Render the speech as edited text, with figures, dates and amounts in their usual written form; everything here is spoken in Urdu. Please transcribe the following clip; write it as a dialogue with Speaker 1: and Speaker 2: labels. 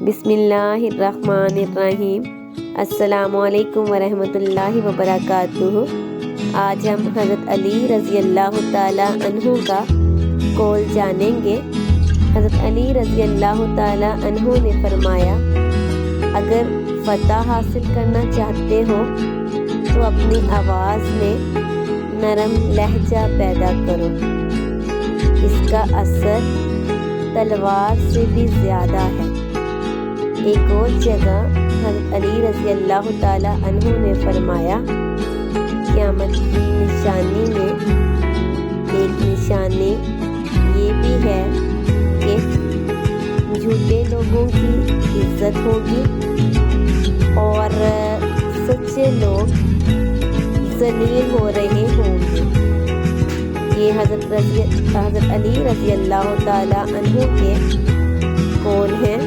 Speaker 1: بسم اللہ الرحمن الرحیم۔ السلام علیکم ورحمۃ اللہ وبرکاتہ۔ آج ہم حضرت علی رضی اللہ تعالیٰ عنہ کا قول جانیں گے۔ حضرت علی رضی اللہ تعالیٰ عنہ نے فرمایا، اگر فتح حاصل کرنا چاہتے ہو تو اپنی آواز میں نرم لہجہ پیدا کرو، اس کا اثر تلوار سے بھی زیادہ ہے۔ ایک اور جگہ حضرت علی رضی اللہ تعالیٰ عنہ نے فرمایا، قیامت کی نشانی میں ایک نشانی یہ بھی ہے کہ جھوٹے لوگوں کی عزت ہوگی اور سچے لوگ ذلیل ہو رہے ہوں گے۔ یہ حضرت علی رضی اللہ تعالیٰ عنہ کے قول ہیں۔